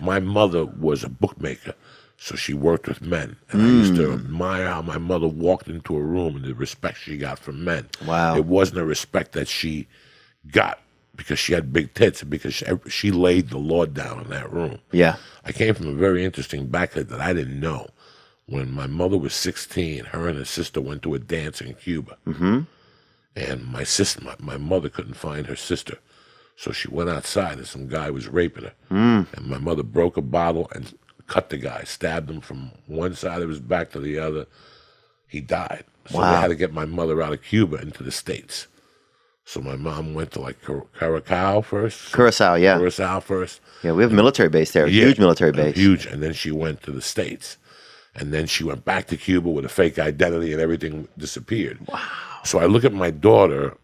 My mother was a bookmaker, so she worked with men. And I used to admire how my mother walked into a room and the respect she got from men. Wow. It wasn't a respect that she got because she had big tits and because she laid the law down in that room. Yeah. I came from a very interesting background that I didn't know. When my mother was 16, her and her sister went to a dance in Cuba. And my mother couldn't find her sister. So she went outside and some guy was raping her. And my mother broke a bottle and cut the guy, stabbed him from one side of his back to the other. He died. So they had to get my mother out of Cuba into the States. So my mom went to like Curacao first. Curacao first. Yeah, we have a military base there, a huge military base. Huge. And then she went to the States. And then she went back to Cuba with a fake identity and everything disappeared. Wow. So I look at my daughter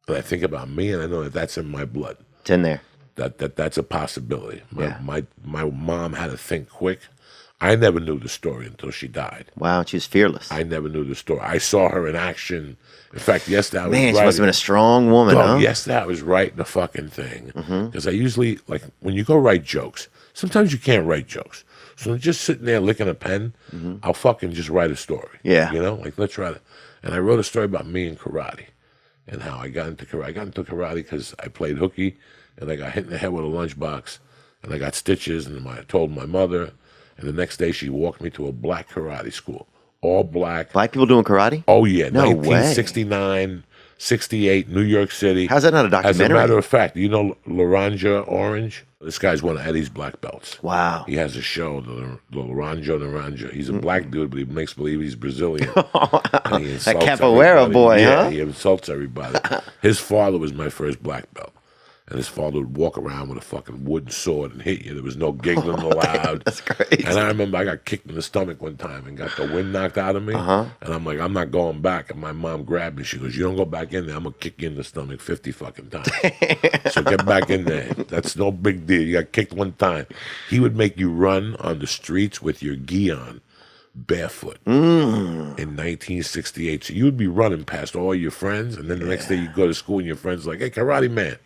and I think about me and I know that that's in my blood. It's in there. That's a possibility. My mom had to think quick. I never knew the story until she died. Wow, she was fearless. I never knew the story. I saw her in action. In fact, yesterday I was Man, she must have been a strong woman, huh? Yesterday I was writing the fucking thing. Because I usually, like, when you go write jokes, sometimes you can't write jokes. So I'm just sitting there licking a pen, I'll fucking just write a story. Yeah. You know, like, let's write it. And I wrote a story about me and karate and how I got into karate. I got into karate because I played hooky and I got hit in the head with a lunchbox and I got stitches and I told my mother. And the next day she walked me to a black karate school, all black. Black people doing karate? Oh, yeah. No 1969, 68, New York City. How's that not a documentary? As a matter of fact, you know Laranja Orange? This guy's one of Eddie's black belts. Wow. He has a show, the Laranja. He's a black dude, but he makes believe he's Brazilian. And he That capoeira boy, huh? He insults everybody. His father was my first black belt. And his father would walk around with a fucking wooden sword and hit you. There was no giggling allowed. That's crazy. And I remember I got kicked in the stomach one time and got the wind knocked out of me. And I'm like, I'm not going back. And my mom grabbed me. She goes, you don't go back in there. I'm going to kick you in the stomach 50 fucking times. So get back in there. That's no big deal. You got kicked one time. He would make you run on the streets with your gi on, barefoot, in 1968. So you would be running past all your friends, and then the next day you go to school and your friends are like, hey, karate man,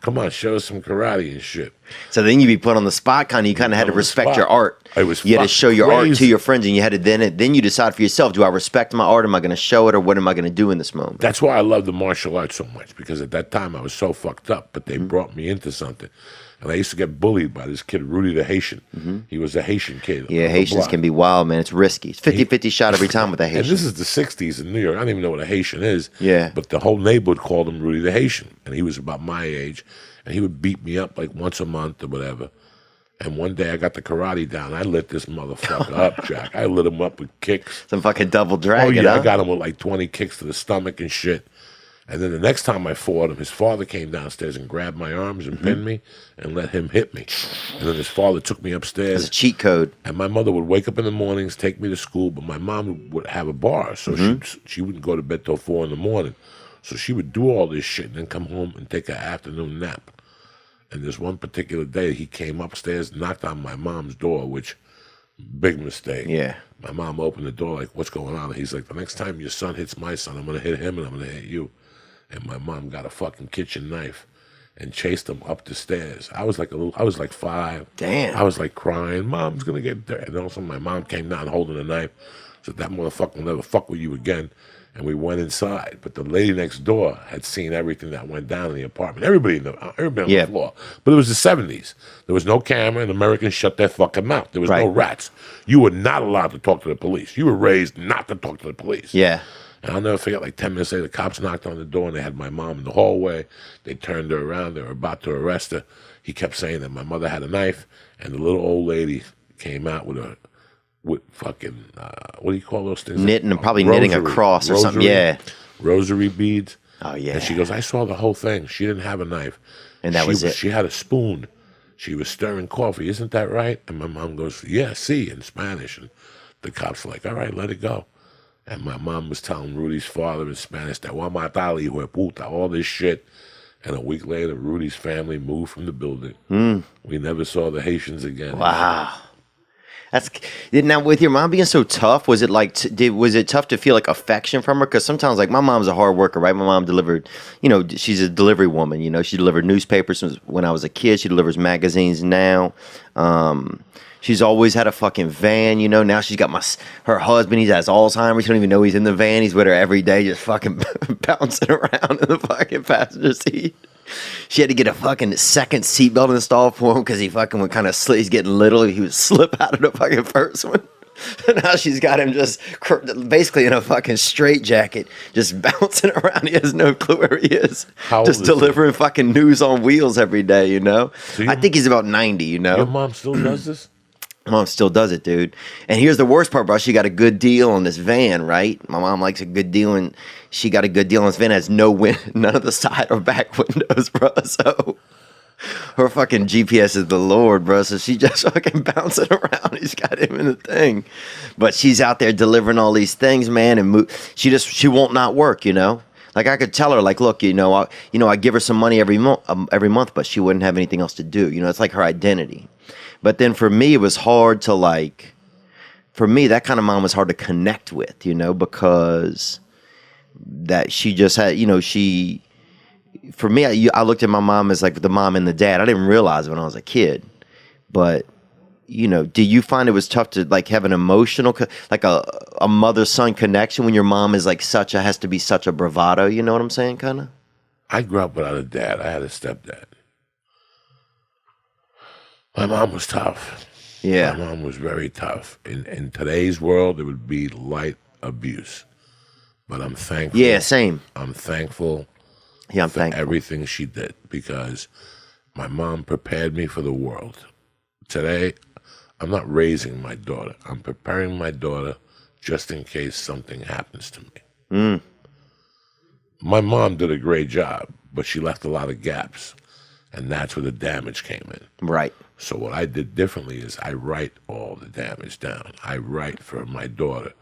come on, show us some karate and shit. So then you'd be put on the spot, kind of. You kind of had to respect your art. You had to show your art to your friends, and you had to then you decide for yourself: do I respect my art? Am I going to show it, or what am I going to do in this moment? That's why I love the martial arts so much, because at that time I was so fucked up, but they brought me into something. And I used to get bullied by this kid, Rudy the Haitian. He was a Haitian kid. Yeah, Haitians can be wild, man. It's risky. It's 50-50 shot every time with a Haitian. And this is the 60s in New York. I don't even know what a Haitian is. Yeah. But the whole neighborhood called him Rudy the Haitian. And he was about my age. And he would beat me up like once a month or whatever. And one day I got the karate down. I lit this motherfucker up, Jack. I lit him up with kicks. Some fucking double dragon, Oh, yeah. huh? I got him with like 20 kicks to the stomach and shit. And then the next time I fought him, his father came downstairs and grabbed my arms and pinned me and let him hit me. And then his father took me upstairs. It's a cheat code. And my mother would wake up in the mornings, take me to school, but my mom would have a bar, so she wouldn't go to bed till 4 in the morning. So she would do all this shit and then come home and take an afternoon nap. And this one particular day, he came upstairs, knocked on my mom's door, which, big mistake. Yeah. My mom opened the door like, what's going on? And he's like, the next time your son hits my son, I'm going to hit him and I'm going to hit you. And my mom got a fucking kitchen knife and chased him up the stairs. I was like 5. Damn. I was like crying, Mom's gonna get there. And also my mom came down holding a knife, said, that motherfucker will never fuck with you again. And we went inside. But the lady next door had seen everything that went down in the apartment. Everybody on the floor. But it was the 70s. There was no camera, and Americans shut their fucking mouth. There was no rats. You were not allowed to talk to the police. You were raised not to talk to the police. Yeah. And I'll never forget, like 10 minutes later, the cops knocked on the door and they had my mom in the hallway. They turned her around. They were about to arrest her. He kept saying that my mother had a knife, and the little old lady came out with fucking, what do you call those things? Knitting a cross or something. Yeah. Rosary beads. Oh, yeah. And she goes, I saw the whole thing. She didn't have a knife. And that was it. She had a spoon. She was stirring coffee. Isn't that right? And my mom goes, yeah, see, in Spanish. And the cops were like, all right, let it go. And my mom was telling Rudy's father in Spanish that "Wa matale, hijo de puta," all this shit. And a week later, Rudy's family moved from the building. We never saw the Haitians again. Wow. That's now with your mom being so tough. Was it like was it tough to feel like affection from her? Because sometimes like my mom's a hard worker, right? My mom delivered, she's a delivery woman. She delivered newspapers when I was a kid. She delivers magazines now. She's always had a fucking van. Now she's got her husband. He has Alzheimer's. She don't even know he's in the van. He's with her every day, just fucking bouncing around in the fucking passenger seat. She had to get a fucking second seatbelt installed for him because he fucking would kind of slip. He's getting little. He would slip out of the fucking first one. And now she's got him just basically in a fucking straitjacket, just bouncing around. He has no clue where he is. Just delivering fucking news on wheels every day, So I think he's about 90, Your mom still does this? Mom still does it, dude. And here's the worst part, bro. She got a good deal on this van, right? My mom likes a good deal, and she got a good deal on this van. It has none of the side or back windows, bro. So her fucking GPS is the Lord, bro. So she just fucking bouncing around. He's got him in the thing. But she's out there delivering all these things, man, and she won't not work, Like I could tell her, like, look, I give her some money every month, but she wouldn't have anything else to do. It's like her identity. But then for me, it was hard to that kind of mom was hard to connect with, because that she just had, for me, I looked at my mom as like the mom and the dad. I didn't realize it when I was a kid, but do you find it was tough to like have an emotional, like a mother-son connection when your mom is like has to be such a bravado? You know what I'm saying, kind of? I grew up without a dad. I had a stepdad. My mom was tough. Yeah. My mom was very tough. In today's world, it would be light abuse. But I'm thankful. Yeah, same. I'm thankful for thankful. Everything she did, because my mom prepared me for the world. Today, I'm not raising my daughter. I'm preparing my daughter just in case something happens to me. My mom did a great job, but she left a lot of gaps. And that's where the damage came in. Right. So what I did differently is I write all the damage down. I write for my daughter.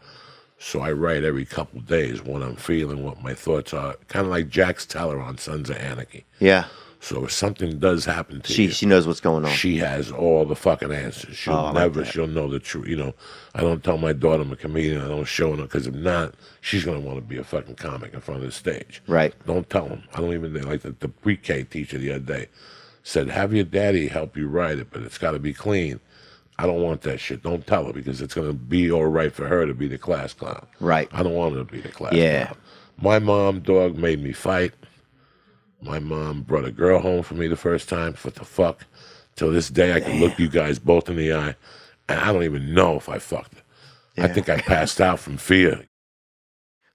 So I write every couple of days what I'm feeling, what my thoughts are. Kind of like Jax Teller on Sons of Anarchy. Yeah. So if something does happen to you, she knows what's going on. She has all the fucking answers. She'll know the truth. I don't tell my daughter I'm a comedian. I don't show her, because if not, she's going to want to be a fucking comic in front of the stage. Right. Don't tell them. I don't even, like the pre-K teacher the other day said, have your daddy help you write it, but it's got to be clean. I don't want that shit. Don't tell her, because it's going to be all right for her to be the class clown. Right. I don't want her to be the class clown. My mom, dog, made me fight. My mom brought a girl home for me the first time. What the fuck? Till this day, I can look you guys both in the eye, and I don't even know if I fucked her. Yeah. I think I passed out from fear.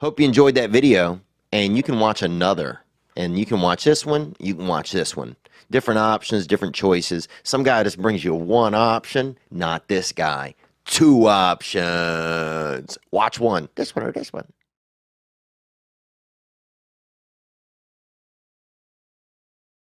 Hope you enjoyed that video, and you can watch another. And you can watch this one, you can watch this one. Different options, different choices. Some guy just brings you one option, not this guy. Two options. Watch one, this one or this one.